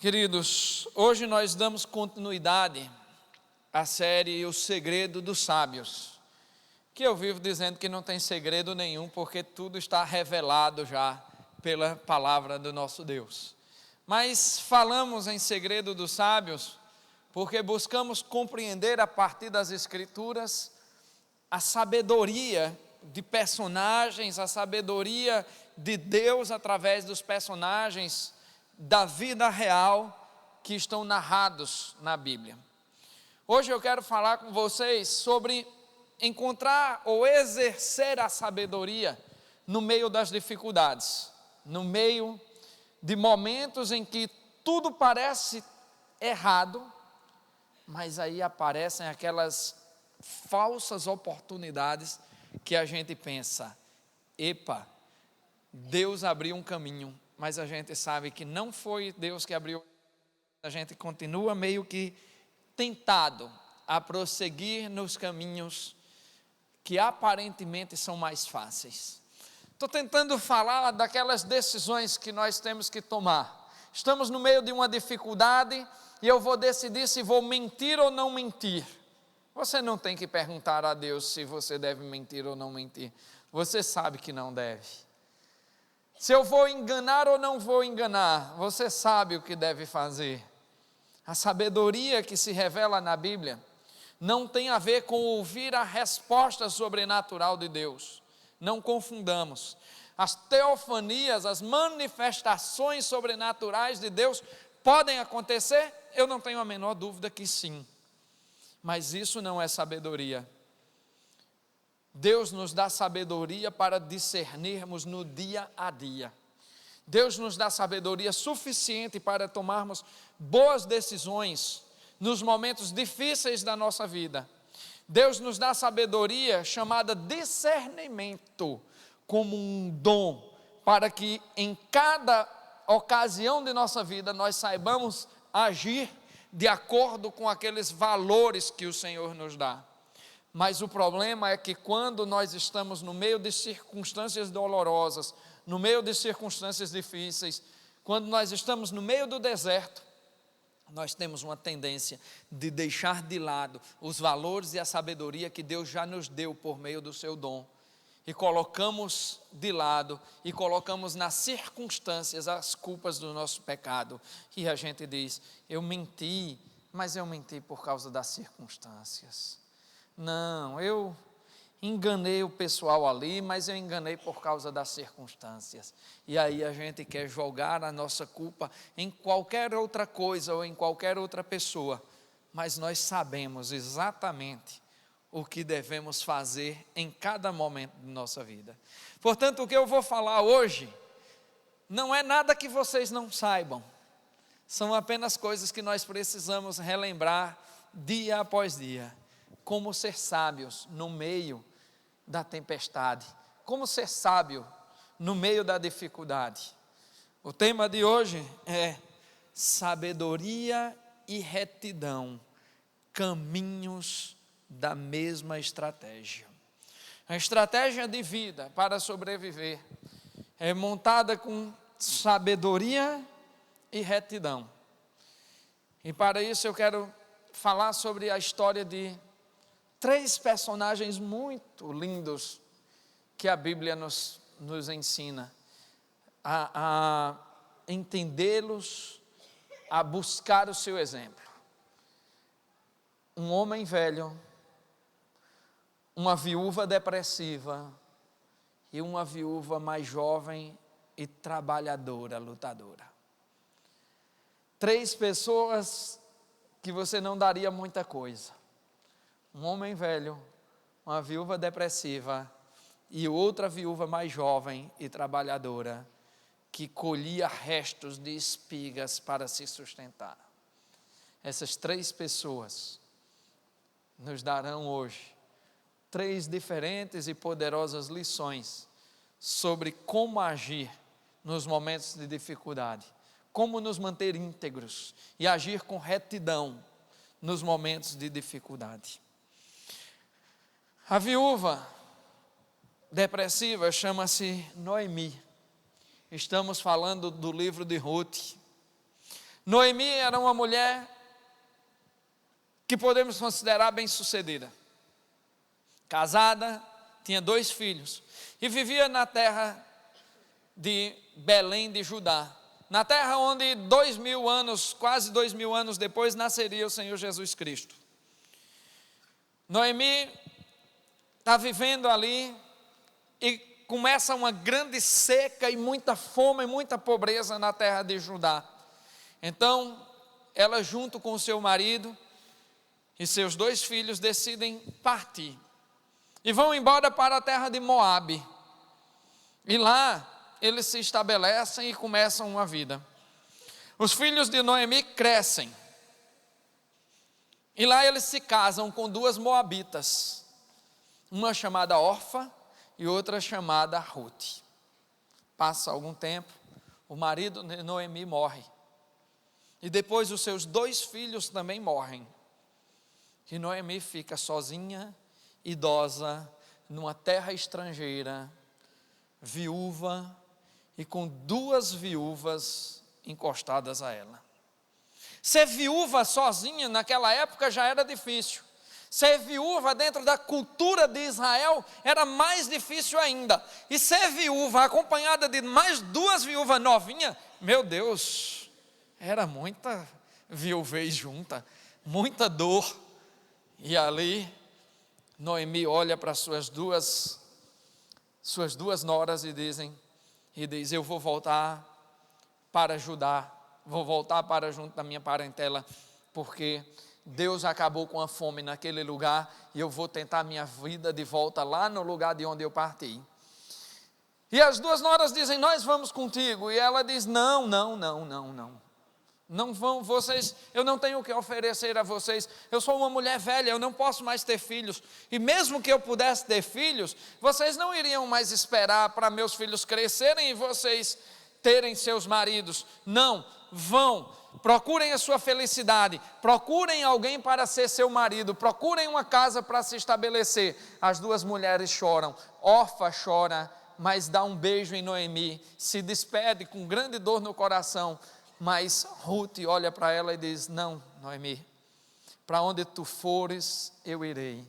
Queridos, hoje nós damos continuidade à série O Segredo dos Sábios, que eu vivo dizendo que não tem segredo nenhum, porque tudo está revelado já pela palavra do nosso Deus. Mas falamos em segredo dos sábios, porque buscamos compreender a partir das Escrituras a sabedoria de personagens, a sabedoria de Deus através dos personagens da vida real que estão narrados na Bíblia. Hoje eu quero falar com vocês sobre encontrar ou exercer a sabedoria no meio das dificuldades, no meio de momentos em que tudo parece errado, mas aí aparecem aquelas falsas oportunidades que a gente pensa, epa, Deus abriu um caminho, mas a gente sabe que não foi Deus que abriu, a gente continua meio que tentado a prosseguir nos caminhos que aparentemente são mais fáceis. Estou tentando falar daquelas decisões que nós temos que tomar. Estamos no meio de uma dificuldade e eu vou decidir se vou mentir ou não mentir. Você não tem que perguntar a Deus se você deve mentir ou não mentir. Você sabe que não deve. Se eu vou enganar ou não vou enganar, você sabe o que deve fazer. A sabedoria que se revela na Bíblia não tem a ver com ouvir a resposta sobrenatural de Deus. Não confundamos. As teofanias, as manifestações sobrenaturais de Deus podem acontecer? Eu não tenho a menor dúvida que sim. Mas isso não é sabedoria. Deus nos dá sabedoria para discernirmos no dia a dia. Deus nos dá sabedoria suficiente para tomarmos boas decisões nos momentos difíceis da nossa vida. Deus nos dá sabedoria chamada discernimento como um dom, para que em cada ocasião de nossa vida nós saibamos agir de acordo com aqueles valores que o Senhor nos dá. Mas o problema é que quando nós estamos no meio de circunstâncias dolorosas, no meio de circunstâncias difíceis, quando nós estamos no meio do deserto, nós temos uma tendência de deixar de lado os valores e a sabedoria que Deus já nos deu por meio do seu dom. E colocamos de lado e colocamos nas circunstâncias as culpas do nosso pecado. E a gente diz, eu menti, mas eu menti por causa das circunstâncias. Não, eu enganei o pessoal ali, mas eu enganei por causa das circunstâncias. E aí a gente quer jogar a nossa culpa em qualquer outra coisa ou em qualquer outra pessoa. Mas nós sabemos exatamente o que devemos fazer em cada momento de nossa vida. Portanto, o que eu vou falar hoje não é nada que vocês não saibam. São apenas coisas que nós precisamos relembrar dia após dia. Como ser sábios no meio da tempestade. Como ser sábio no meio da dificuldade. O tema de hoje é sabedoria e retidão, caminhos da mesma estratégia. A estratégia de vida para sobreviver é montada com sabedoria e retidão. E para isso eu quero falar sobre a história de 3 personagens muito lindos que a Bíblia nos ensina a entendê-los, a buscar o seu exemplo. Um homem velho, uma viúva depressiva e uma viúva mais jovem e trabalhadora, lutadora. 3 pessoas que você não daria muita coisa. Um homem velho, uma viúva depressiva e outra viúva mais jovem e trabalhadora que colhia restos de espigas para se sustentar. Essas 3 pessoas nos darão hoje 3 diferentes e poderosas lições sobre como agir nos momentos de dificuldade, como nos manter íntegros e agir com retidão nos momentos de dificuldade. A viúva depressiva chama-se Noemi. Estamos falando do livro de Ruth. Noemi era uma mulher que podemos considerar bem-sucedida. Casada, tinha 2 filhos e vivia na terra de Belém de Judá, na terra onde 2000 anos, quase 2000 anos depois, nasceria o Senhor Jesus Cristo. Noemi está vivendo ali e começa uma grande seca e muita fome e muita pobreza na terra de Judá. Então, ela junto com o seu marido e seus 2 filhos decidem partir e vão embora para a terra de Moabe. E lá eles se estabelecem e começam uma vida. Os filhos de Noemi crescem e lá eles se casam com 2 moabitas, uma chamada Orfa e outra chamada Ruth. Passa algum tempo, o marido de Noemi morre e depois os seus 2 filhos também morrem. E Noemi fica sozinha, idosa, numa terra estrangeira, viúva e com 2 viúvas encostadas a ela. Ser viúva sozinha naquela época já era difícil. Ser viúva dentro da cultura de Israel era mais difícil ainda. E ser viúva acompanhada de mais 2 viúvas novinhas, meu Deus, era muita viuvez junta, muita dor. E ali Noemi olha para suas duas noras e diz: eu vou voltar para Judá, vou voltar para junto da minha parentela, porque Deus acabou com a fome naquele lugar e eu vou tentar minha vida de volta lá no lugar de onde eu parti. E as 2 noras dizem: nós vamos contigo. E ela diz: não vão vocês, eu não tenho o que oferecer a vocês, eu sou uma mulher velha, eu não posso mais ter filhos, e mesmo que eu pudesse ter filhos, vocês não iriam mais esperar para meus filhos crescerem e vocês terem seus maridos. Não, vão, procurem a sua felicidade, procurem alguém para ser seu marido, procurem uma casa para se estabelecer. As 2 mulheres choram, Orfa chora, mas dá um beijo em Noemi, se despede com grande dor no coração. Mas Ruth olha para ela e diz: não, Noemi, para onde tu fores, eu irei.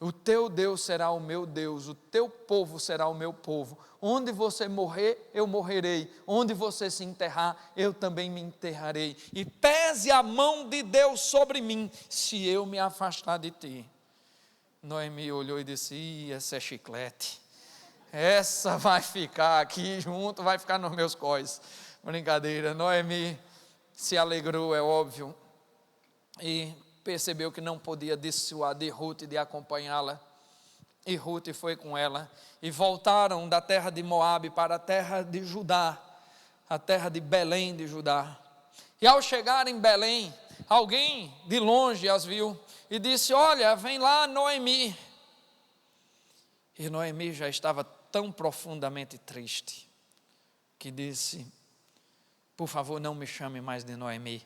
O teu Deus será o meu Deus, o teu povo será o meu povo. Onde você morrer, eu morrerei. Onde você se enterrar, eu também me enterrarei. E pese a mão de Deus sobre mim, se eu me afastar de ti. Noemi olhou e disse: essa é chiclete. Essa vai ficar aqui junto, vai ficar nos meus cós. Brincadeira. Noemi se alegrou, é óbvio, e percebeu que não podia dissuadir Ruth de acompanhá-la, e Ruth foi com ela, e voltaram da terra de Moabe para a terra de Judá, a terra de Belém de Judá. E ao chegar em Belém, alguém de longe as viu, e disse: olha, vem lá Noemi. E Noemi já estava tão profundamente triste, que disse: por favor, não me chame mais de Noemi.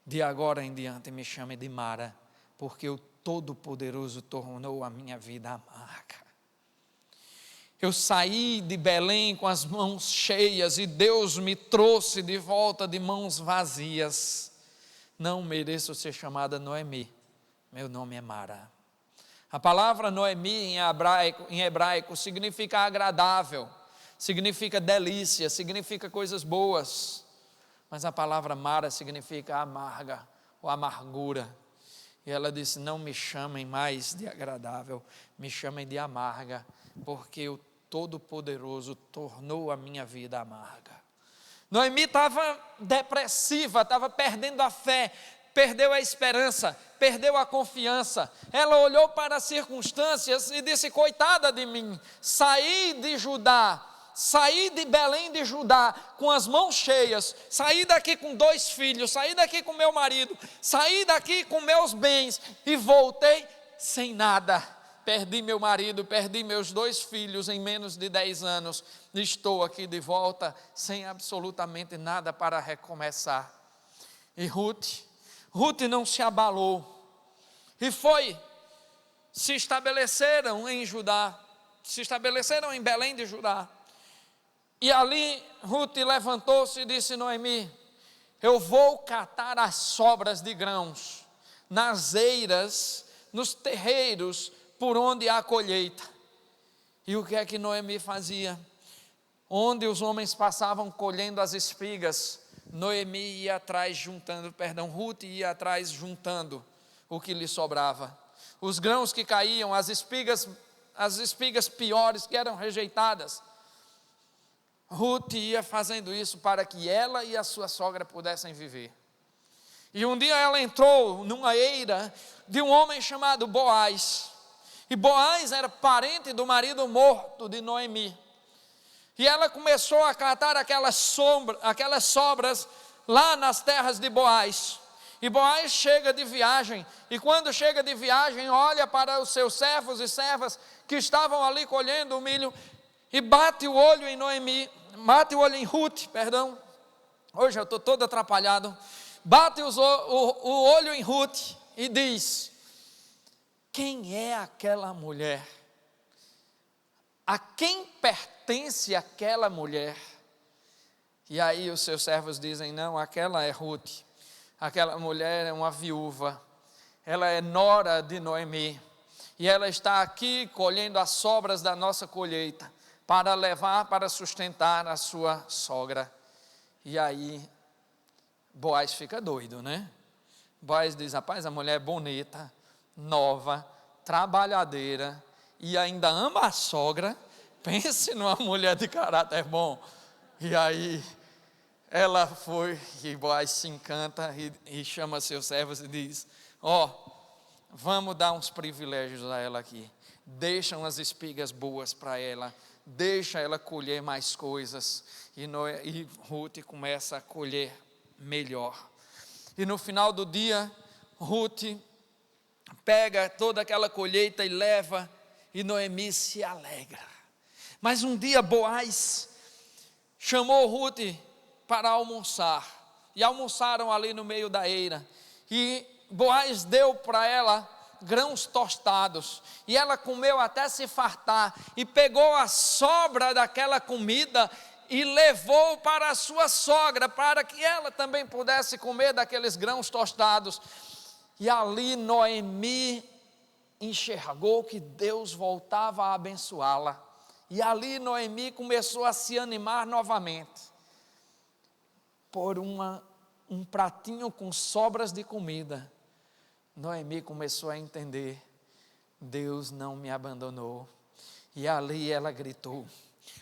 De agora em diante me chame de Mara, porque o Todo-Poderoso tornou a minha vida amarga. Eu saí de Belém com as mãos cheias e Deus me trouxe de volta de mãos vazias. Não mereço ser chamada Noemi, meu nome é Mara. A palavra Noemi em hebraico significa agradável, significa delícia, significa coisas boas, mas a palavra Mara significa amarga ou amargura. E ela disse: não me chamem mais de agradável, me chamem de amarga, porque o Todo-Poderoso tornou a minha vida amarga. Noemi estava depressiva, estava perdendo a fé, perdeu a esperança, perdeu a confiança. Ela olhou para as circunstâncias e disse: coitada de mim, saí de Judá, saí de Belém de Judá com as mãos cheias, saí daqui com 2 filhos, saí daqui com meu marido, saí daqui com meus bens e voltei sem nada. Perdi meu marido, perdi meus 2 filhos em menos de 10 anos, estou aqui de volta sem absolutamente nada para recomeçar. E Ruth não se abalou e se estabeleceram em Judá, se estabeleceram em Belém de Judá. E ali Ruth levantou-se e disse: Noemi, eu vou catar as sobras de grãos nas eiras, nos terreiros por onde há colheita. E o que é que Noemi fazia? Onde os homens passavam colhendo as espigas, Noemi ia atrás juntando, Ruth ia atrás juntando o que lhe sobrava. Os grãos que caíam, as espigas piores que eram rejeitadas, Ruth ia fazendo isso para que ela e a sua sogra pudessem viver. E um dia ela entrou numa eira de um homem chamado Boaz. E Boaz era parente do marido morto de Noemi. E ela começou a catar aquelas sobras lá nas terras de Boaz. E Boaz chega de viagem, e quando chega de viagem, olha para os seus servos e servas que estavam ali colhendo o milho, e bate o olho em Ruth. Hoje eu estou todo atrapalhado. Bate o olho em Ruth e diz: quem é aquela mulher? A quem pertence aquela mulher? E aí os seus servos dizem: não, aquela é Ruth. Aquela mulher é uma viúva, ela é nora de Noemi, e ela está aqui colhendo as sobras da nossa colheita, para levar, para sustentar a sua sogra. E aí, Boaz fica doido, né? Boaz diz: rapaz, a mulher é bonita, nova, trabalhadeira, e ainda ama a sogra, pense numa mulher de caráter bom. E aí, ela foi, e Boaz se encanta e chama seus servos e diz: vamos dar uns privilégios a ela aqui, deixa umas espigas boas para ela, deixa ela colher mais coisas. E Ruth começa a colher melhor. E no final do dia, Ruth pega toda aquela colheita e leva, e Noemi se alegra. Mas um dia Boaz chamou Ruth para almoçar, e almoçaram ali no meio da eira, e Boaz deu para ela grãos tostados, e ela comeu até se fartar, e pegou a sobra daquela comida e levou para a sua sogra, para que ela também pudesse comer daqueles grãos tostados. E ali Noemi enxergou que Deus voltava a abençoá-la, e ali Noemi começou a se animar novamente. Por um pratinho com sobras de comida, Noemi começou a entender: Deus não me abandonou. E ali ela gritou: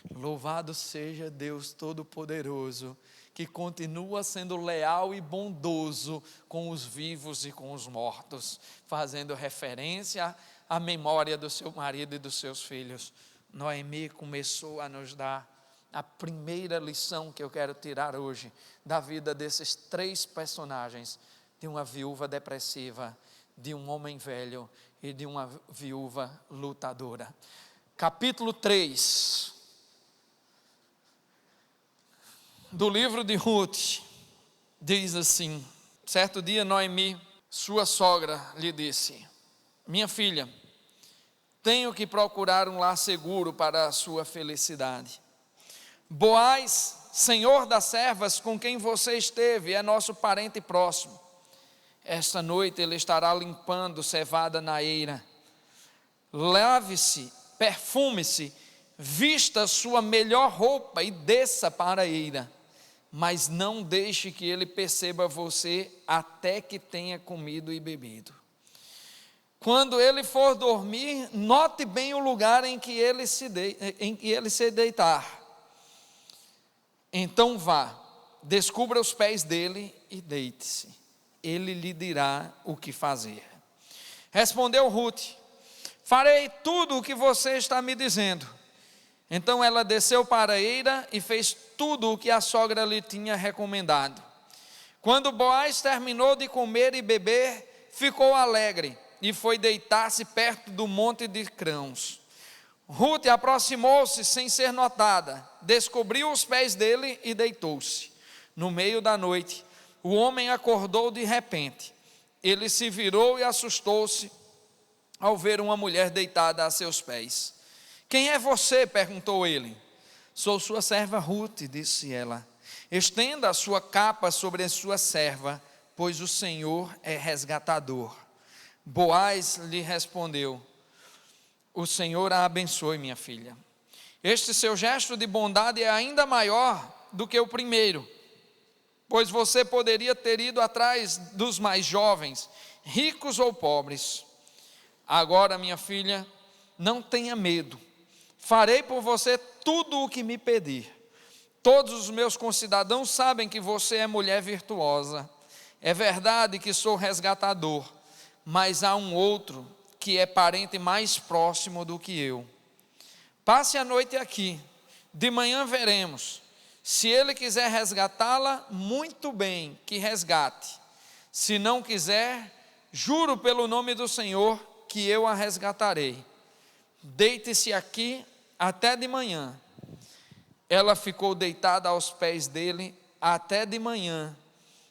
louvado seja Deus Todo-Poderoso, que continua sendo leal e bondoso com os vivos e com os mortos, fazendo referência à memória do seu marido e dos seus filhos. Noemi começou a nos dar a primeira lição que eu quero tirar hoje da vida desses três personagens: de uma viúva depressiva, de um homem velho e de uma viúva lutadora. Capítulo 3 do livro de Ruth diz assim: certo dia Noemi, sua sogra, lhe disse: minha filha, tenho que procurar um lar seguro para a sua felicidade. Boaz, senhor das servas com quem você esteve, é nosso parente próximo. Esta noite ele estará limpando cevada na eira. Lave-se, perfume-se, vista sua melhor roupa e desça para a eira. Mas não deixe que ele perceba você até que tenha comido e bebido. Quando ele for dormir, note bem o lugar em que ele se deitar. Então vá, descubra os pés dele e deite-se. Ele lhe dirá o que fazer. Respondeu Ruth: farei tudo o que você está me dizendo. Então ela desceu para a eira e fez tudo o que a sogra lhe tinha recomendado. Quando Boaz terminou de comer e beber, ficou alegre e foi deitar-se perto do monte de grãos. Ruth aproximou-se sem ser notada, descobriu os pés dele e deitou-se. No meio da noite, o homem acordou de repente. Ele se virou e assustou-se ao ver uma mulher deitada a seus pés. Quem é você? Perguntou ele. Sou sua serva Ruth, disse ela. Estenda a sua capa sobre a sua serva, pois o Senhor é resgatador. Boaz lhe respondeu: o Senhor a abençoe, minha filha. Este seu gesto de bondade é ainda maior do que o primeiro, pois você poderia ter ido atrás dos mais jovens, ricos ou pobres. Agora, minha filha, não tenha medo. Farei por você tudo o que me pedir. Todos os meus concidadãos sabem que você é mulher virtuosa. É verdade que sou resgatador, mas há um outro que é parente mais próximo do que eu. Passe a noite aqui, de manhã veremos. Se ele quiser resgatá-la, muito bem, que resgate. Se não quiser, juro pelo nome do Senhor que eu a resgatarei. Deite-se aqui até de manhã. Ela ficou deitada aos pés dele até de manhã,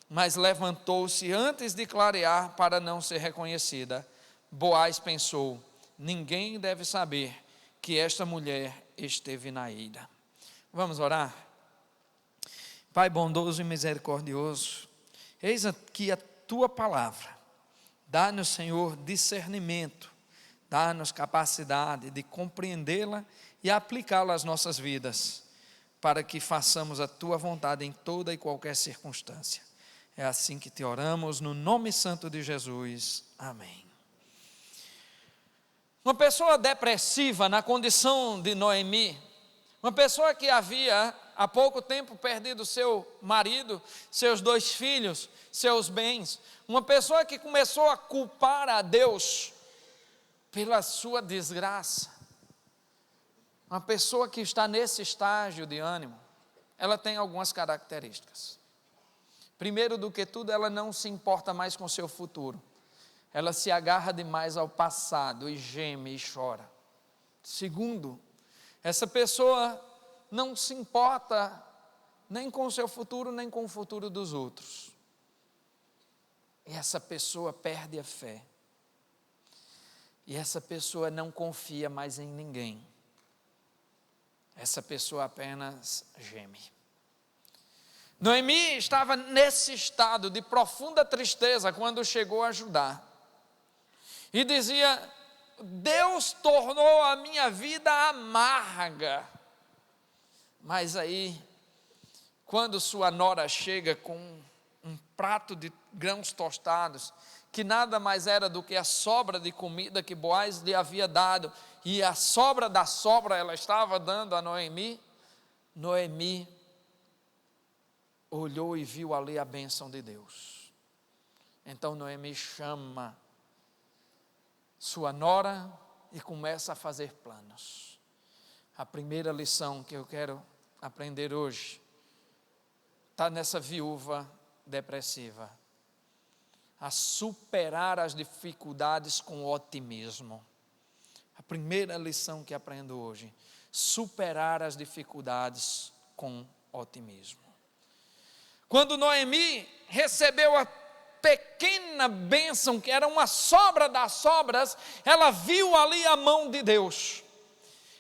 mas levantou-se antes de clarear para não ser reconhecida. Boaz pensou: ninguém deve saber que esta mulher esteve na ida. Vamos orar? Pai bondoso e misericordioso, eis aqui a tua palavra. Dá-nos, Senhor, discernimento, dá-nos capacidade de compreendê-la e aplicá-la às nossas vidas, para que façamos a tua vontade em toda e qualquer circunstância. É assim que te oramos, no nome santo de Jesus. Amém. Uma pessoa depressiva, na condição de Noemi, uma pessoa que havia há pouco tempo perdido seu marido, seus 2 filhos, seus bens, uma pessoa que começou a culpar a Deus pela sua desgraça, uma pessoa que está nesse estágio de ânimo, ela tem algumas características. Primeiro do que tudo, ela não se importa mais com o seu futuro. Ela se agarra demais ao passado e geme e chora. Segundo, essa pessoa não se importa nem com o seu futuro, nem com o futuro dos outros. E essa pessoa perde a fé. E essa pessoa não confia mais em ninguém. Essa pessoa apenas geme. Noemi estava nesse estado de profunda tristeza quando chegou a Judá. E dizia: Deus tornou a minha vida amarga. Mas aí, quando sua nora chega com um prato de grãos tostados, que nada mais era do que a sobra de comida que Boaz lhe havia dado, e a sobra da sobra ela estava dando a Noemi, Noemi olhou e viu ali a bênção de Deus. Então Noemi chama sua nora e começa a fazer planos. A primeira lição que eu quero aprender hoje está nessa viúva depressiva: a superar as dificuldades com otimismo. A primeira lição que aprendo hoje: superar as dificuldades com otimismo. Quando Noemi recebeu a pequena bênção, que era uma sobra das sobras, ela viu ali a mão de Deus.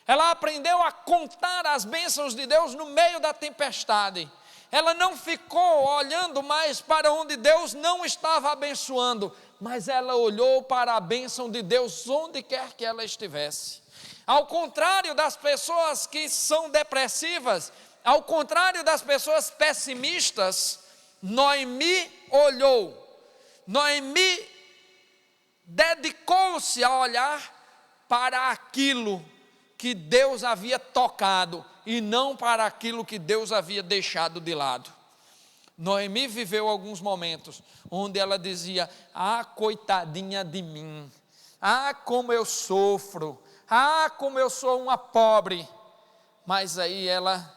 Ela aprendeu a contar as bênçãos de Deus no meio da tempestade. Ela não ficou olhando mais para onde Deus não estava abençoando, mas ela olhou para a bênção de Deus onde quer que ela estivesse. Ao contrário das pessoas que são depressivas, ao contrário das pessoas pessimistas, Noemi olhou. Noemi dedicou-se a olhar para aquilo que Deus havia tocado e não para aquilo que Deus havia deixado de lado. Noemi viveu alguns momentos onde ela dizia: ah, coitadinha de mim, ah, como eu sofro, ah, como eu sou uma pobre. Mas aí ela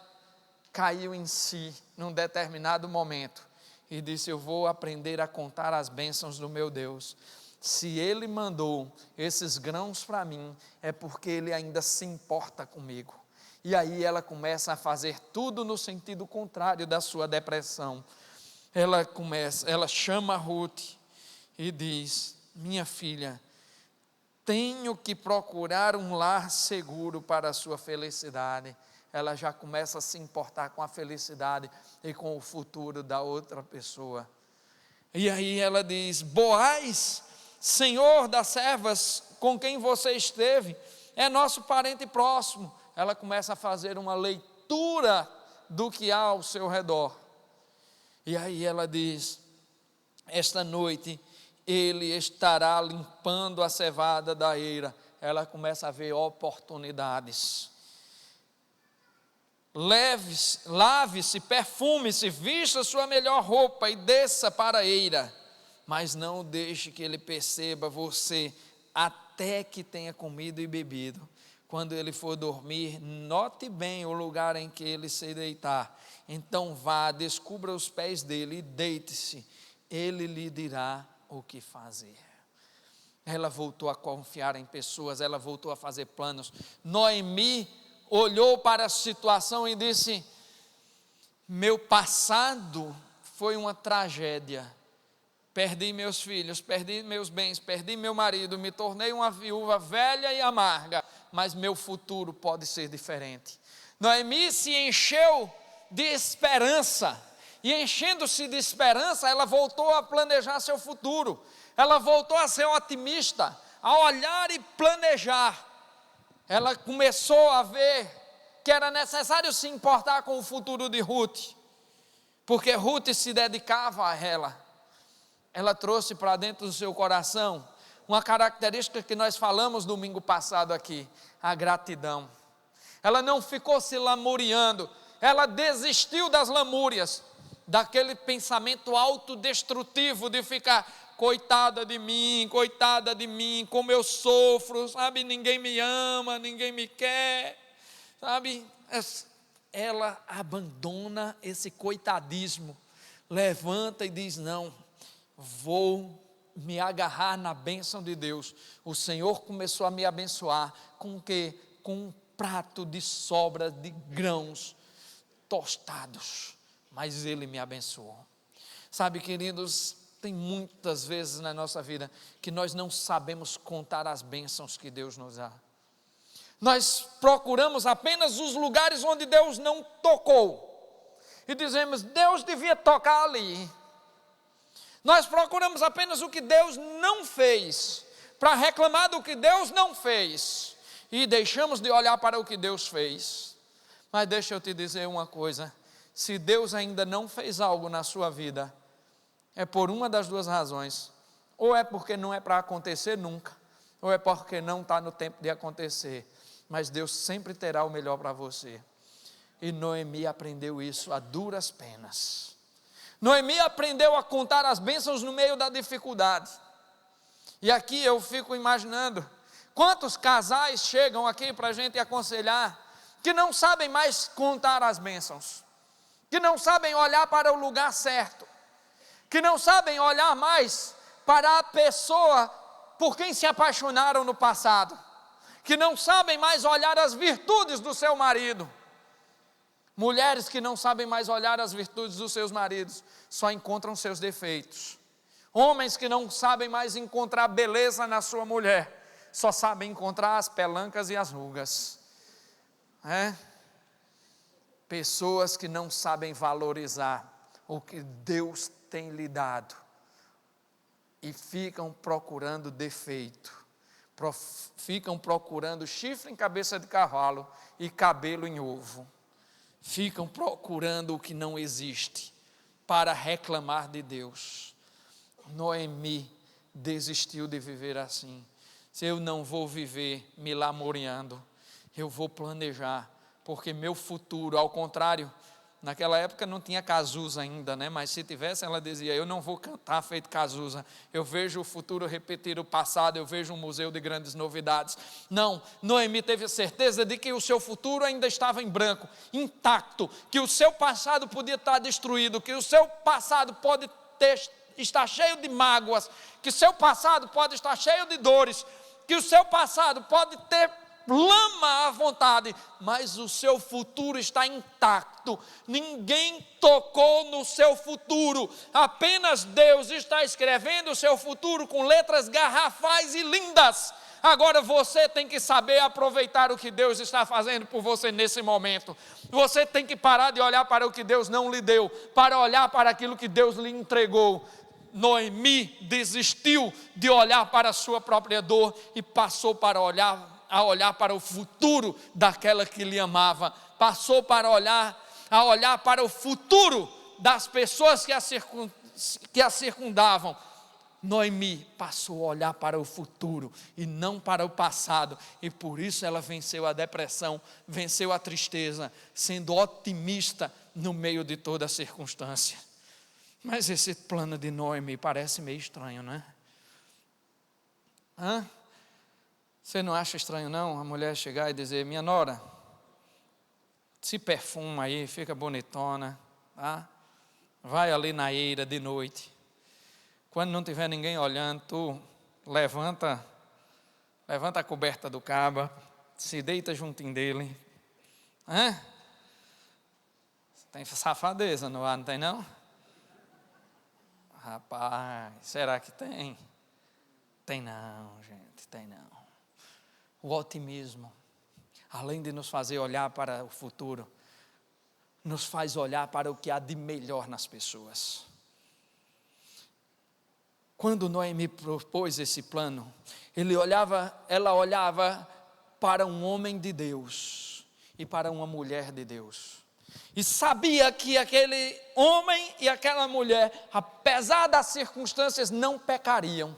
caiu em si num determinado momento e disse: eu vou aprender a contar as bênçãos do meu Deus. Se Ele mandou esses grãos para mim, é porque Ele ainda se importa comigo. E aí ela começa a fazer tudo no sentido contrário da sua depressão. Ela chama Ruth e diz: minha filha, tenho que procurar um lar seguro para a sua felicidade. ela já começa a se importar com a felicidade e com o futuro da outra pessoa. E aí ela diz: Boaz, senhor das servas com quem você esteve, é nosso parente próximo. Ela começa a fazer uma leitura do que há ao seu redor. E aí ela diz: esta noite ele estará limpando a cevada da eira. Ela começa a ver oportunidades. Lave-se, perfume-se, vista sua melhor roupa e desça para a eira. Mas não deixe que ele perceba você até que tenha comido e bebido. Quando ele for dormir, note bem o lugar em que ele se deitar. Então vá, descubra os pés dele e deite-se. Ele lhe dirá o que fazer. Ela voltou a confiar em pessoas, ela voltou a fazer planos. Noemi olhou para a situação e disse: meu passado foi uma tragédia. Perdi meus filhos, perdi meus bens, perdi meu marido, me tornei uma viúva velha e amarga, mas meu futuro pode ser diferente. Noemi se encheu de esperança, e enchendo-se de esperança, ela voltou a planejar seu futuro, ela voltou a ser otimista, a olhar e planejar. Ela começou a ver que era necessário se importar com o futuro de Ruth, porque Ruth se dedicava a ela. Ela trouxe para dentro do seu coração uma característica que nós falamos domingo passado aqui: a gratidão. Ela não ficou se lamuriando, ela desistiu das lamúrias, daquele pensamento autodestrutivo de ficar: coitada de mim, como eu sofro, sabe, ninguém me ama, ninguém me quer, sabe. Ela abandona esse coitadismo, levanta e diz: não, vou me agarrar na bênção de Deus. O Senhor começou a me abençoar com o quê? Com um prato de sobra de grãos tostados, mas Ele me abençoou. Sabe, queridos, tem muitas vezes na nossa vida que nós não sabemos contar as bênçãos que Deus nos dá. Nós procuramos apenas os lugares onde Deus não tocou e dizemos: Deus devia tocar ali. Nós procuramos apenas o que Deus não fez, para reclamar do que Deus não fez, e deixamos de olhar para o que Deus fez. Mas deixa eu te dizer uma coisa: se Deus ainda não fez algo na sua vida, é por uma das duas razões: ou é porque não é para acontecer nunca, ou é porque não está no tempo de acontecer. Mas Deus sempre terá o melhor para você. E Noemi aprendeu isso a duras penas. Noemi aprendeu a contar as bênçãos no meio da dificuldade. E aqui eu fico imaginando quantos casais chegam aqui para a gente aconselhar, que não sabem mais contar as bênçãos, que não sabem olhar para o lugar certo, que não sabem olhar mais para a pessoa por quem se apaixonaram no passado, que não sabem mais olhar as virtudes do seu marido. Mulheres que não sabem mais olhar as virtudes dos seus maridos, só encontram seus defeitos. Homens que não sabem mais encontrar beleza na sua mulher, só sabem encontrar as pelancas e as rugas. Pessoas que não sabem valorizar o que Deus tem lhe dado e ficam procurando defeito, ficam procurando chifre em cabeça de cavalo e cabelo em ovo. Ficam procurando o que não existe para reclamar de Deus. Noemi desistiu de viver assim. Se eu não vou viver me lamuriando, eu vou planejar, porque meu futuro, ao contrário, naquela época não tinha Cazuza ainda, né? Mas se tivesse, ela dizia: eu não vou cantar feito Cazuza, eu vejo o futuro repetir o passado, eu vejo um museu de grandes novidades. Não, Noemi teve certeza de que o seu futuro ainda estava em branco, intacto, que o seu passado podia estar destruído, que o seu passado pode estar cheio de mágoas, que o seu passado pode estar cheio de dores, que o seu passado pode ter lama à vontade, mas o seu futuro está intacto. Ninguém tocou no seu futuro, apenas Deus está escrevendo o seu futuro com letras garrafais e lindas Agora você tem que saber aproveitar o que Deus está fazendo por você nesse momento. Você tem que parar de olhar para o que Deus não lhe deu, para olhar para aquilo que Deus lhe entregou. Noemi desistiu de olhar para a sua própria dor e passou a olhar para o futuro daquela que lhe amava. Passou a olhar para o futuro das pessoas que a circundavam. Noemi passou a olhar para o futuro e não para o passado, e por isso ela venceu a depressão, venceu a tristeza, sendo otimista no meio de toda a circunstância. Mas esse plano de Noemi parece meio estranho, não é? Você não acha estranho não, a mulher chegar e dizer: minha nora, se perfuma aí, fica bonitona, tá? Vai ali na eira de noite, quando não tiver ninguém olhando, tu levanta a coberta do caba, se deita juntinho dele. Tem safadeza no ar, não tem não? Rapaz, será que tem? Tem não, gente, tem não. O otimismo, além de nos fazer olhar para o futuro, nos faz olhar para o que há de melhor nas pessoas. Quando Noemi propôs esse plano, ela olhava para um homem de Deus e para uma mulher de Deus. E sabia que aquele homem e aquela mulher, apesar das circunstâncias, não pecariam.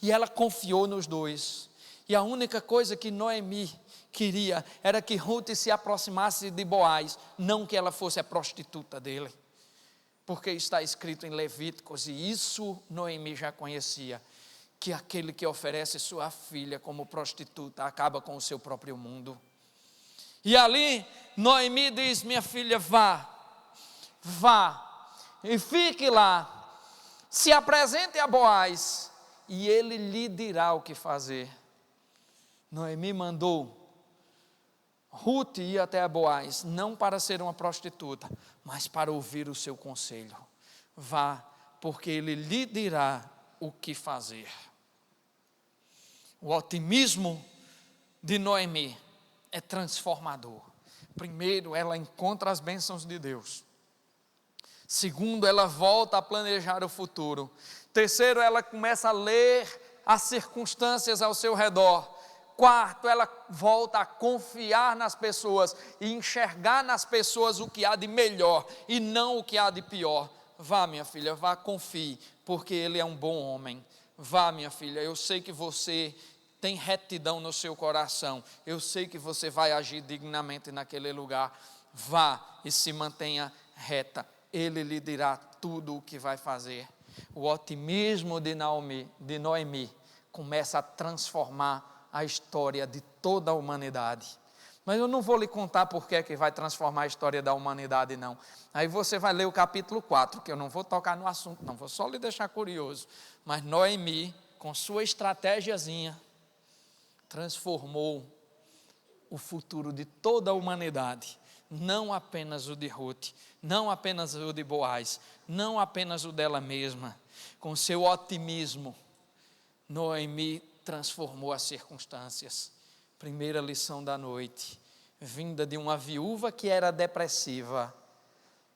E ela confiou nos dois. E a única coisa que Noemi queria era que Ruth se aproximasse de Boaz, não que ela fosse a prostituta dele. Porque está escrito em Levíticos, e isso Noemi já conhecia, que aquele que oferece sua filha como prostituta acaba com o seu próprio mundo. E ali Noemi diz: minha filha, vá e fique lá, se apresente a Boaz e ele lhe dirá o que fazer. Noemi mandou Ruth ir até a Boaz, não para ser uma prostituta, mas para ouvir o seu conselho. Vá, porque ele lhe dirá o que fazer. O otimismo de Noemi é transformador. Primeiro, ela encontra as bênçãos de Deus. Segundo, ela volta a planejar o futuro. Terceiro, ela começa a ler as circunstâncias ao seu redor. Quarto, ela volta a confiar nas pessoas e enxergar nas pessoas o que há de melhor e não o que há de pior. Vá, minha filha, vá, confie, porque ele é um bom homem. Vá, minha filha, eu sei que você tem retidão no seu coração. Eu sei que você vai agir dignamente naquele lugar. Vá e se mantenha reta. Ele lhe dirá tudo o que vai fazer. O otimismo de Noemi começa a transformar a história de toda a humanidade. Mas eu não vou lhe contar por que vai transformar a história da humanidade, não. Aí você vai ler o capítulo 4, que eu não vou tocar no assunto, não, vou só lhe deixar curioso. Mas Noemi, com sua estratégiazinha, transformou o futuro de toda a humanidade. Não apenas o de Ruth, não apenas o de Boaz, não apenas o dela mesma. Com seu otimismo, Noemi transformou as circunstâncias. Primeira lição da noite, vinda de uma viúva que era depressiva.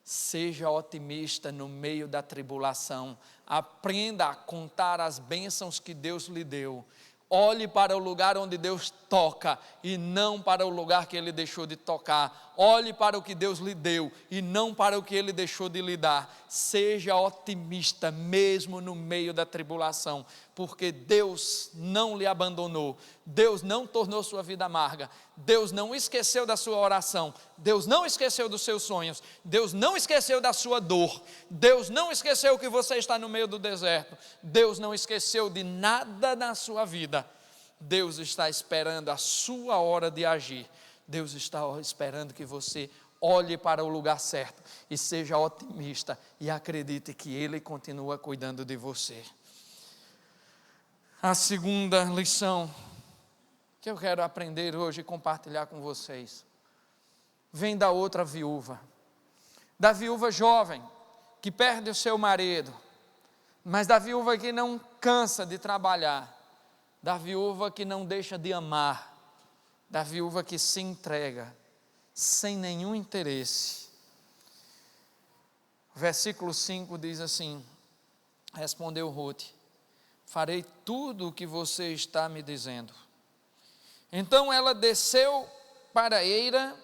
Seja otimista no meio da tribulação. Aprenda a contar as bênçãos que Deus lhe deu. Olhe para o lugar onde Deus toca e não para o lugar que Ele deixou de tocar. Olhe para o que Deus lhe deu e não para o que Ele deixou de lhe dar. Seja otimista mesmo no meio da tribulação, porque Deus não lhe abandonou. Deus não tornou sua vida amarga. Deus não esqueceu da sua oração. Deus não esqueceu dos seus sonhos. Deus não esqueceu da sua dor. Deus não esqueceu que você está no meio do deserto. Deus não esqueceu de nada na sua vida. Deus está esperando a sua hora de agir. Deus está esperando que você olhe para o lugar certo e seja otimista e acredite que Ele continua cuidando de você. A segunda lição que eu quero aprender hoje e compartilhar com vocês vem da outra viúva, da viúva jovem que perde o seu marido, mas da viúva que não cansa de trabalhar da viúva que não deixa de amar, da viúva que se entrega sem nenhum interesse. Versículo 5 diz assim: respondeu Ruth: farei tudo o que você está me dizendo. Então ela desceu para a eira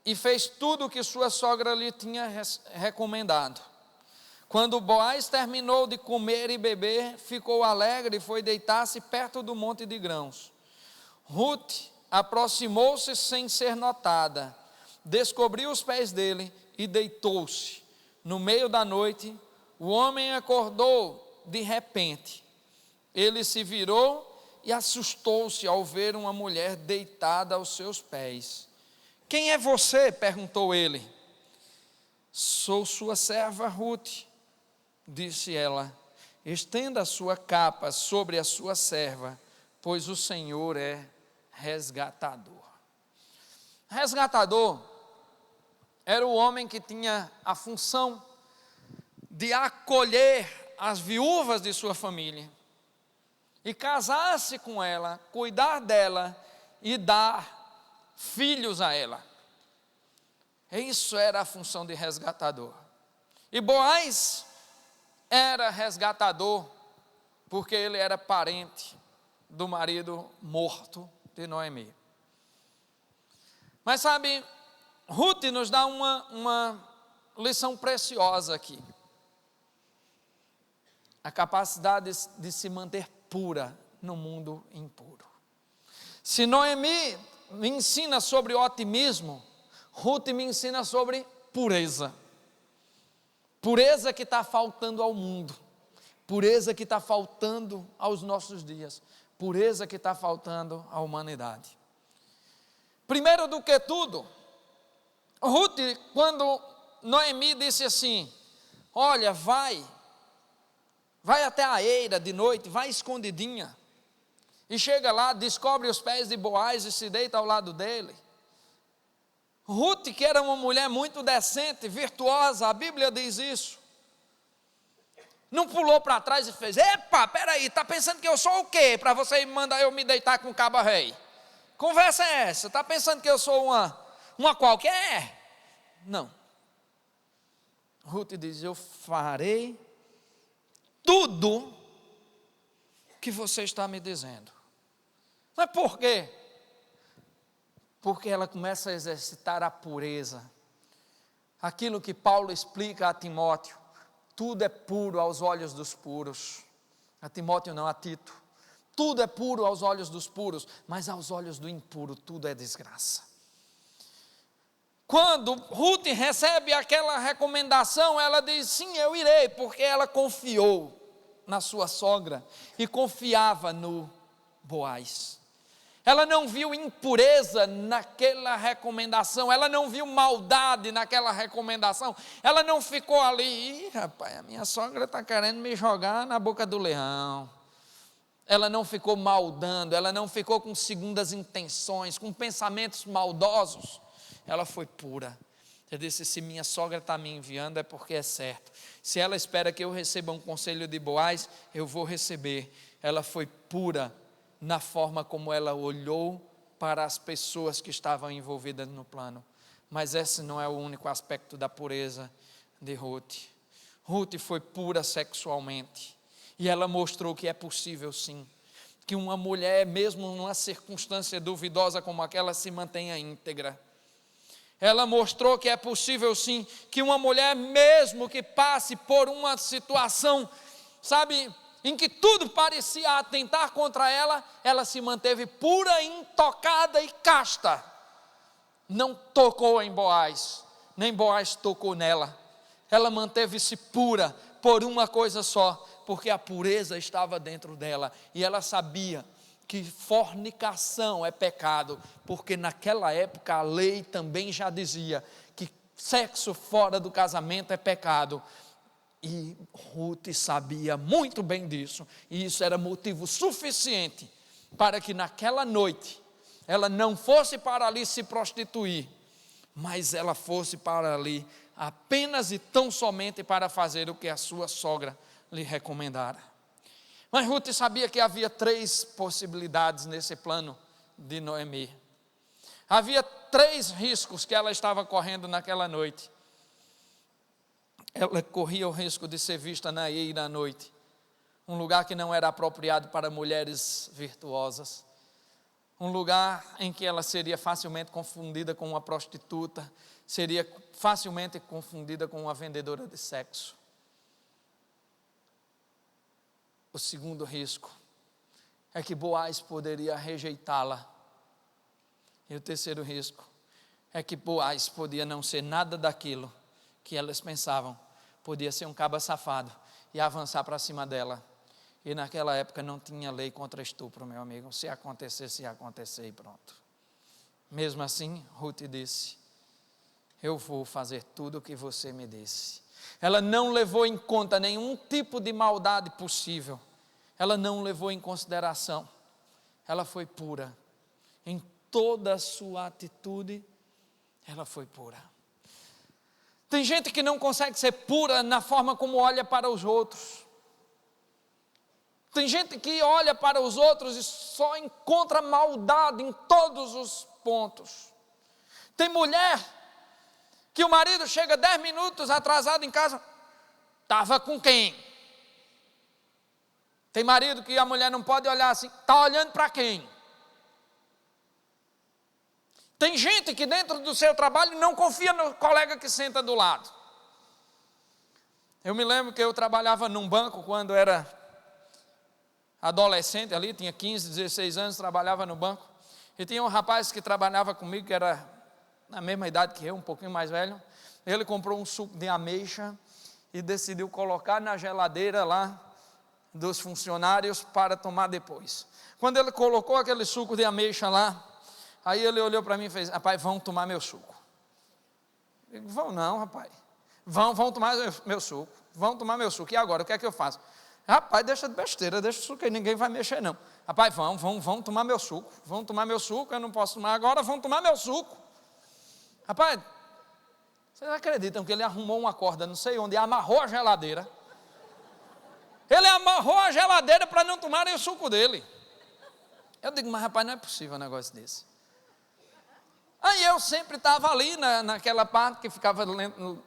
e fez tudo o que sua sogra lhe tinha recomendado. Quando Boaz terminou de comer e beber, ficou alegre e foi deitar-se perto do monte de grãos. Ruth aproximou-se sem ser notada, descobriu os pés dele e deitou-se. No meio da noite, o homem acordou de repente. Ele se virou e assustou-se ao ver uma mulher deitada aos seus pés. Quem é você? Perguntou ele. Sou sua serva Ruth, disse ela. Estenda a sua capa sobre a sua serva, pois o Senhor é resgatador. Resgatador era o homem que tinha a função de acolher as viúvas de sua família e casar-se com ela, cuidar dela e dar filhos a ela. Isso era a função de resgatador. E Boaz era resgatador porque ele era parente do marido morto de Noemi. Mas sabe, Ruth nos dá uma lição preciosa aqui. A capacidade de se manter pura no mundo impuro. Se Noemi me ensina sobre otimismo, Ruth me ensina sobre pureza. Pureza que está faltando ao mundo. Pureza que está faltando aos nossos dias. Pureza que está faltando à humanidade. Primeiro do que tudo, Ruth, quando Noemi disse assim: olha, vai até a eira de noite, vai escondidinha, e chega lá, descobre os pés de Boaz e se deita ao lado dele. Ruth, que era uma mulher muito decente, virtuosa, a Bíblia diz isso, não pulou para trás e fez: epa, peraí, está pensando que eu sou o quê, para você mandar eu me deitar com o caba rei? Conversa é essa? Está pensando que eu sou uma qualquer? Não. Ruth diz: eu farei tudo que você está me dizendo. Mas por quê? Porque ela começa a exercitar a pureza. Aquilo que Paulo explica a Timóteo: tudo é puro aos olhos dos puros. A Timóteo não, a Tito. Tudo é puro aos olhos dos puros, mas aos olhos do impuro tudo é desgraça. Quando Ruth recebe aquela recomendação, ela diz: sim, eu irei, porque ela confiou na sua sogra e confiava no Boaz. Ela não viu impureza naquela recomendação, ela não viu maldade naquela recomendação, ela não ficou ali: ih, rapaz, a minha sogra está querendo me jogar na boca do leão. Ela não ficou maldando, ela não ficou com segundas intenções, com pensamentos maldosos. Ela foi pura. Eu disse: se minha sogra está me enviando é porque é certo. Se ela espera que eu receba um conselho de Boaz, eu vou receber. Ela foi pura na forma como ela olhou para as pessoas que estavam envolvidas no plano. Mas esse não é o único aspecto da pureza de Ruth. Ruth foi pura sexualmente. E ela mostrou que é possível sim, que uma mulher, mesmo numa circunstância duvidosa como aquela, se mantenha íntegra. Ela mostrou que é possível sim, que uma mulher, mesmo que passe por uma situação, sabe, em que tudo parecia atentar contra ela, ela se manteve pura, intocada e casta. Não tocou em Boaz, nem Boaz tocou nela. Ela manteve-se pura por uma coisa só, porque a pureza estava dentro dela, e ela sabia que fornicação é pecado, porque naquela época a lei também já dizia que sexo fora do casamento é pecado, e Ruth sabia muito bem disso, e isso era motivo suficiente para que naquela noite ela não fosse para ali se prostituir, mas ela fosse para ali apenas e tão somente para fazer o que a sua sogra lhe recomendara. Mas Ruth sabia que havia 3 possibilidades nesse plano de Noemi. Havia 3 riscos que ela estava correndo naquela noite. Ela corria o risco de ser vista na eira à noite, um lugar que não era apropriado para mulheres virtuosas, um lugar em que ela seria facilmente confundida com uma prostituta, seria facilmente confundida com uma vendedora de sexo. O segundo risco é que Boaz poderia rejeitá-la. E o terceiro risco é que Boaz podia não ser nada daquilo que elas pensavam. Podia ser um caba safado e avançar para cima dela. E naquela época não tinha lei contra estupro, meu amigo. Se acontecer e pronto. Mesmo assim, Ruth disse: eu vou fazer tudo o que você me disse. Ela não levou em conta nenhum tipo de maldade possível. Ela não levou em consideração. Ela foi pura. Em toda a sua atitude, ela foi pura. Tem gente que não consegue ser pura na forma como olha para os outros. Tem gente que olha para os outros e só encontra maldade em todos os pontos. Tem mulher que o marido chega 10 minutos atrasado em casa, estava com quem? Tem marido que a mulher não pode olhar assim, está olhando para quem? Tem gente que dentro do seu trabalho não confia no colega que senta do lado. Eu me lembro que eu trabalhava num banco quando era adolescente ali, tinha 15, 16 anos, trabalhava no banco. E tinha um rapaz que trabalhava comigo, que era na mesma idade que eu, um pouquinho mais velho. Ele comprou um suco de ameixa e decidiu colocar na geladeira lá dos funcionários para tomar depois. Quando ele colocou aquele suco de ameixa lá, aí ele olhou para mim e fez: rapaz, vão tomar meu suco. Eu digo: vão não, rapaz. Vão tomar meu suco. Vão tomar meu suco. E agora, o que é que eu faço? Rapaz, deixa de besteira, deixa o suco aí, ninguém vai mexer não. Rapaz, vão tomar meu suco. Vão tomar meu suco, eu não posso tomar agora, vão tomar meu suco. Rapaz, vocês acreditam que ele arrumou uma corda, não sei onde, e amarrou a geladeira? Ele amarrou a geladeira para não tomarem o suco dele. Eu digo: mas rapaz, não é possível um negócio desse. Aí eu sempre estava ali naquela parte que ficava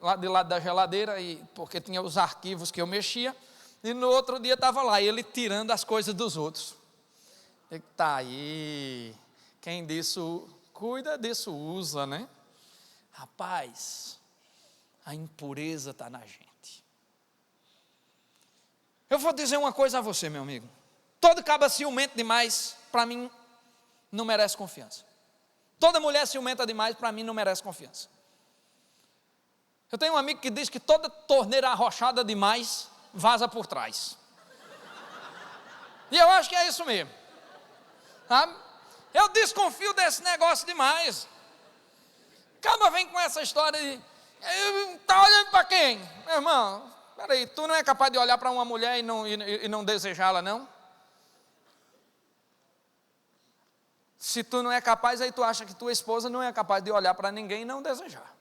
lá de lado da geladeira, porque tinha os arquivos que eu mexia, e no outro dia estava lá, ele tirando as coisas dos outros. Está aí, quem disso cuida, disso usa, né? Rapaz, a impureza está na gente. Eu vou dizer uma coisa a você, meu amigo. Todo caba ciumento demais, para mim, não merece confiança. Toda mulher ciumenta demais, para mim, não merece confiança. Eu tenho um amigo que diz que toda torneira arrochada demais vaza por trás. E eu acho que é isso mesmo. Sabe? Eu desconfio desse negócio demais. Caba vem com essa história de: está olhando para quem? Meu irmão, peraí, tu não é capaz de olhar para uma mulher e não desejá-la, não? Se tu não é capaz, aí tu acha que tua esposa não é capaz de olhar para ninguém e não desejar.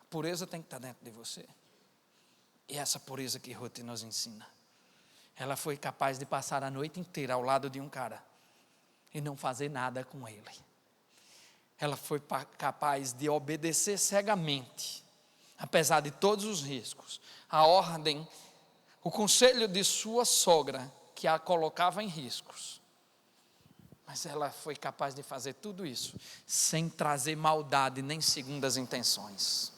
A pureza tem que estar dentro de você. E essa pureza que Ruth nos ensina. Ela foi capaz de passar a noite inteira ao lado de um cara e não fazer nada com ele. Ela foi capaz de obedecer cegamente, apesar de todos os riscos, a ordem, o conselho de sua sogra, que a colocava em riscos. Mas ela foi capaz de fazer tudo isso, sem trazer maldade nem segundas intenções.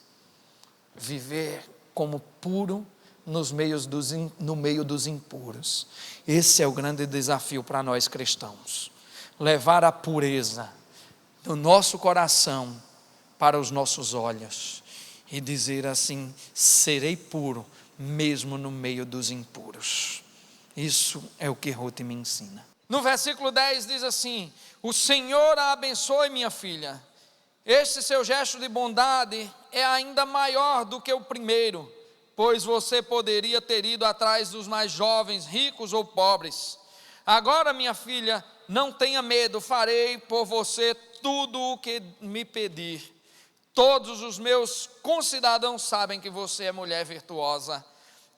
Viver como puro no meio dos impuros. Esse é o grande desafio para nós cristãos. Levar a pureza do nosso coração para os nossos olhos e dizer assim: serei puro mesmo no meio dos impuros. Isso é o que Ruth me ensina. No versículo 10 diz assim: o Senhor a abençoe, minha filha. Este seu gesto de bondade é ainda maior do que o primeiro, pois você poderia ter ido atrás dos mais jovens, ricos ou pobres. Agora, minha filha, não tenha medo, farei por você tudo o que me pedir. Todos os meus concidadãos sabem que você é mulher virtuosa.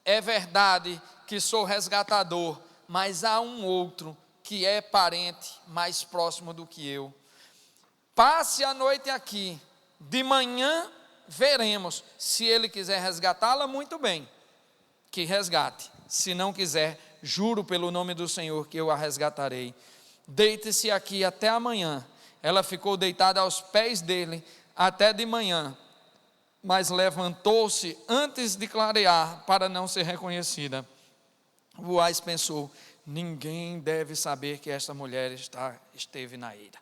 é verdade que sou resgatador, mas há um outro que é parente mais próximo do que eu. Passe a noite aqui, de manhã veremos. Se ele quiser resgatá-la, muito bem, que resgate. Se não quiser, juro pelo nome do Senhor que eu a resgatarei. Deite-se aqui até amanhã. Ela ficou deitada aos pés dele até de manhã, mas levantou-se antes de clarear para não ser reconhecida. Boaz pensou: ninguém deve saber que esta mulher esteve na eira.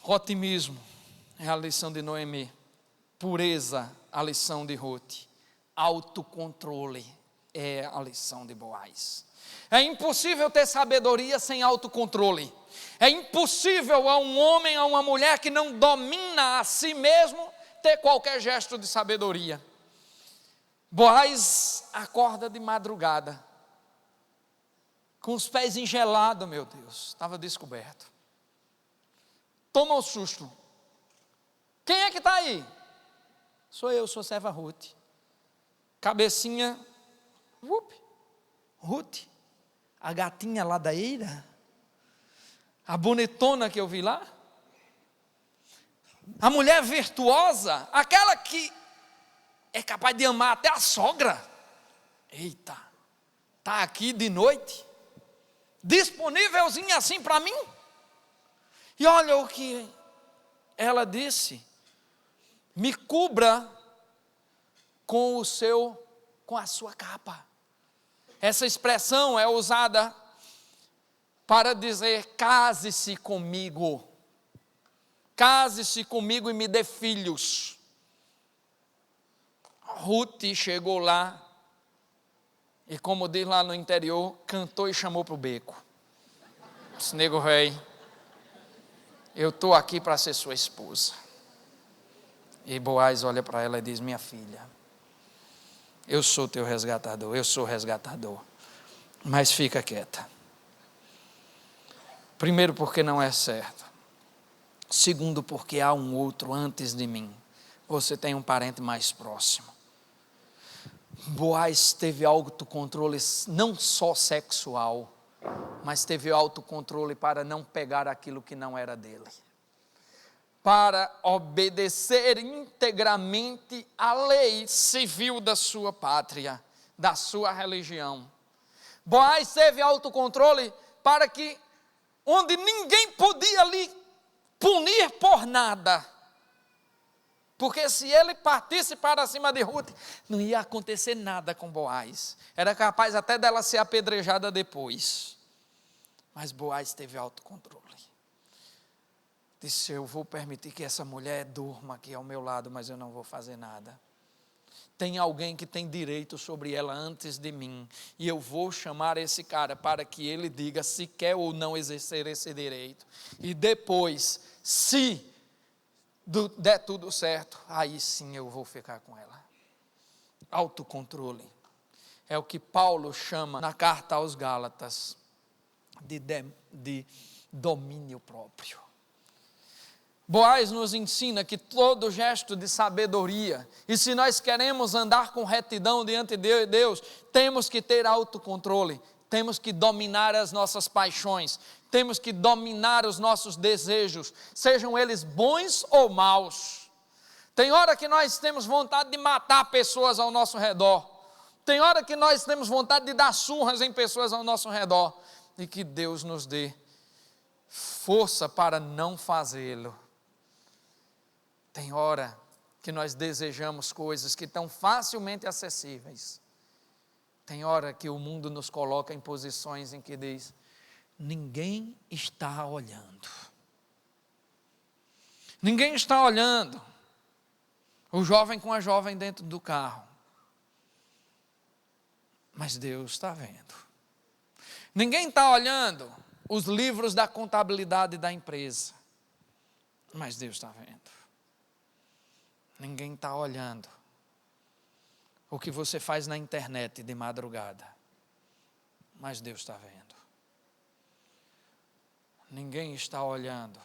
Otimismo é a lição de Noemi, pureza a lição de Ruth, autocontrole é a lição de Boaz. É impossível ter sabedoria sem autocontrole. É impossível a um homem, a uma mulher que não domina a si mesmo, ter qualquer gesto de sabedoria. Boaz acorda de madrugada, com os pés engelados, meu Deus, estava descoberto. Toma um susto. Quem é que está aí? Sou eu, sou serva Ruth. Cabecinha, Ruth, a gatinha lá da eira, a bonitona que eu vi lá, a mulher virtuosa, aquela que é capaz de amar até a sogra. Eita, está aqui de noite, disponívelzinha assim para mim. E olha o que ela disse: me cubra com a sua capa. Essa expressão é usada para dizer: case-se comigo e me dê filhos. Ruth chegou lá e, como diz lá no interior, cantou e chamou para o beco. Disse: nego rei, eu estou aqui para ser sua esposa. E Boaz olha para ela e diz: minha filha, eu sou teu resgatador, eu sou resgatador, mas fica quieta. Primeiro, porque não é certo. Segundo, porque há um outro antes de mim. Você tem um parente mais próximo. Boaz teve autocontrole não só sexual, mas teve autocontrole para não pegar aquilo que não era dele, para obedecer integramente à lei civil da sua pátria, da sua religião. Boaz teve autocontrole para que, onde ninguém podia lhe punir por nada, porque se ele partisse para cima de Ruth, não ia acontecer nada com Boaz, era capaz até dela ser apedrejada depois. Mas Boaz teve autocontrole. Disse: eu vou permitir que essa mulher durma aqui ao meu lado, mas eu não vou fazer nada. Tem alguém que tem direito sobre ela antes de mim, e eu vou chamar esse cara para que ele diga se quer ou não exercer esse direito. E depois, se der tudo certo, aí sim eu vou ficar com ela. Autocontrole é o que Paulo chama na carta aos Gálatas de domínio próprio. Boaz nos ensina que todo gesto de sabedoria, e se nós queremos andar com retidão diante de Deus, temos que ter autocontrole, temos que dominar as nossas paixões, temos que dominar os nossos desejos, sejam eles bons ou maus. Tem hora que nós temos vontade de matar pessoas ao nosso redor, tem hora que nós temos vontade de dar surras em pessoas ao nosso redor, e que Deus nos dê força para não fazê-lo. Tem hora que nós desejamos coisas que estão facilmente acessíveis. Tem hora que o mundo nos coloca em posições em que diz: ninguém está olhando. Ninguém está olhando. O jovem com a jovem dentro do carro. Mas Deus está vendo. Ninguém está olhando os livros da contabilidade da empresa. Mas Deus está vendo. Ninguém está olhando o que você faz na internet de madrugada. Mas Deus está vendo. Ninguém está olhando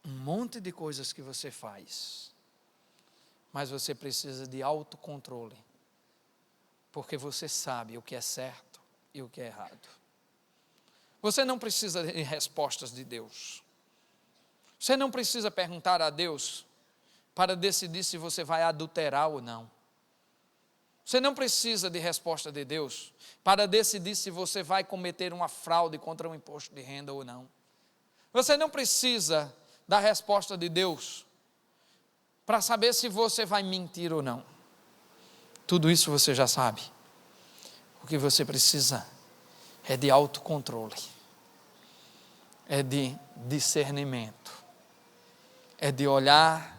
um monte de coisas que você faz. mas você precisa de autocontrole, porque você sabe o que é certo e o que é errado. Você não precisa de respostas de Deus. Você não precisa perguntar a Deus para decidir se você vai adulterar ou não. Você não precisa de resposta de Deus para decidir se você vai cometer uma fraude contra um imposto de renda ou não. Você não precisa da resposta de Deus para saber se você vai mentir ou não. Tudo isso você já sabe. O que você precisa é de autocontrole, é de discernimento, é de olhar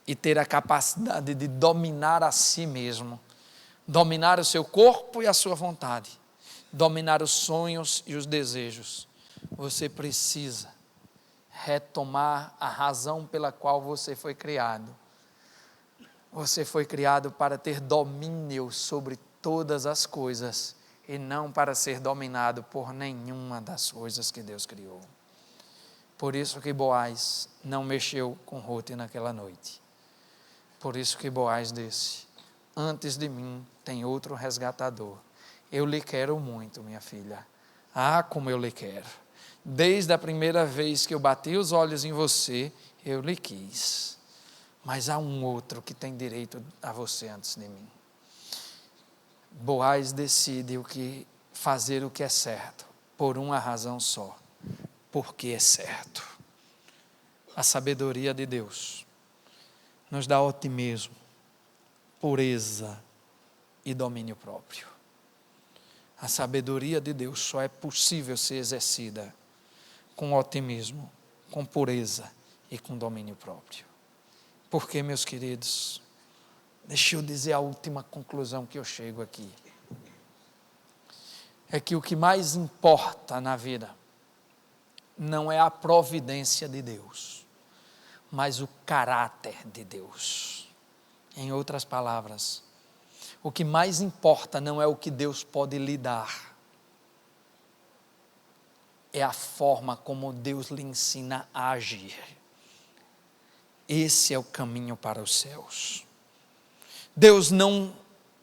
e ter a capacidade de dominar a si mesmo, dominar o seu corpo e a sua vontade, dominar os sonhos e os desejos. Você precisa retomar a razão pela qual você foi criado. Você foi criado para ter domínio sobre todas as coisas e não para ser dominado por nenhuma das coisas que Deus criou. Por isso que Boaz não mexeu com Rute naquela noite. Por isso que Boaz disse: antes de mim tem outro resgatador. Eu lhe quero muito, minha filha. Ah, como eu lhe quero. Desde a primeira vez que eu bati os olhos em você, eu lhe quis. Mas há um outro que tem direito a você antes de mim. Boaz decide fazer o que é certo, por uma razão só: porque é certo. A sabedoria de Deus nos dá otimismo, pureza e domínio próprio. A sabedoria de Deus só é possível ser exercida com otimismo, com pureza e com domínio próprio. Porque, meus queridos, deixa eu dizer a última conclusão que eu chego aqui. É que o que mais importa na vida não é a providência de Deus, mas o caráter de Deus. Em outras palavras, o que mais importa não é o que Deus pode lhe dar, é a forma como Deus lhe ensina a agir. Esse é o caminho para os céus. Deus não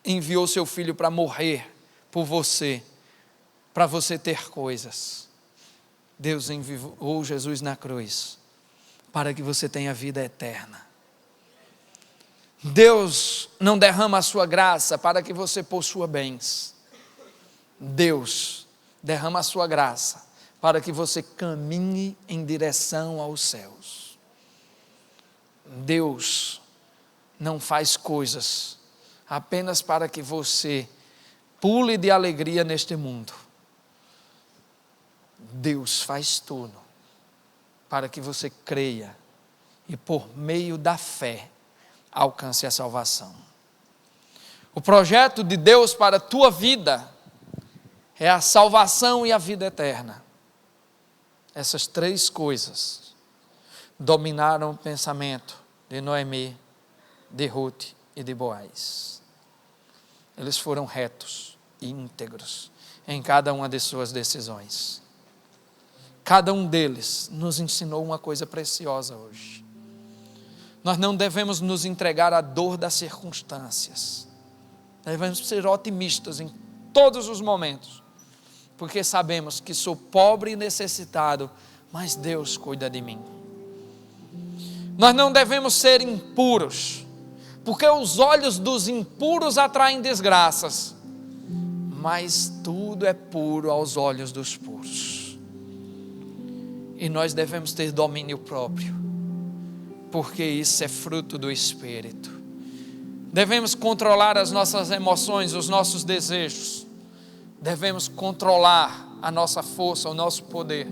enviou seu filho para morrer por você, para você ter coisas. Deus enviou Jesus na cruz para que você tenha vida eterna. Deus não derrama a sua graça para que você possua bens. Deus derrama a sua graça para que você caminhe em direção aos céus. Deus não faz coisas apenas para que você pule de alegria neste mundo. Deus faz tudo para que você creia e por meio da fé alcance a salvação. O projeto de Deus para a tua vida é a salvação e a vida eterna. Essas três coisas dominaram o pensamento de Noemi, de Rute e de Boaz. Eles foram retos e íntegros em cada uma de suas decisões. Cada um deles nos ensinou uma coisa preciosa hoje. Nós não devemos nos entregar à dor das circunstâncias. Devemos ser otimistas em todos os momentos, porque sabemos que sou pobre e necessitado, mas Deus cuida de mim. Nós não devemos ser impuros, porque os olhos dos impuros atraem desgraças, mas tudo é puro aos olhos dos puros. E nós devemos ter domínio próprio, porque isso é fruto do Espírito. Devemos controlar as nossas emoções, os nossos desejos. Devemos controlar a nossa força, o nosso poder.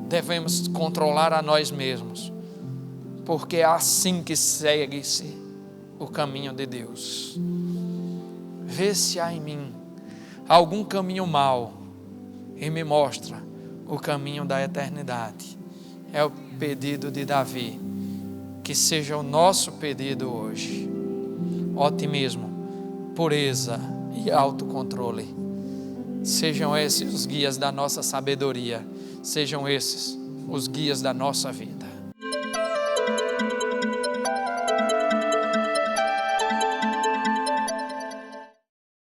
Devemos controlar a nós mesmos, porque é assim que segue-se o caminho de Deus. Vê se há em mim algum caminho mau e me mostra o caminho da eternidade. É o pedido de Davi, que seja o nosso pedido hoje. Otimismo, pureza e autocontrole. Sejam esses os guias da nossa sabedoria, sejam esses os guias da nossa vida.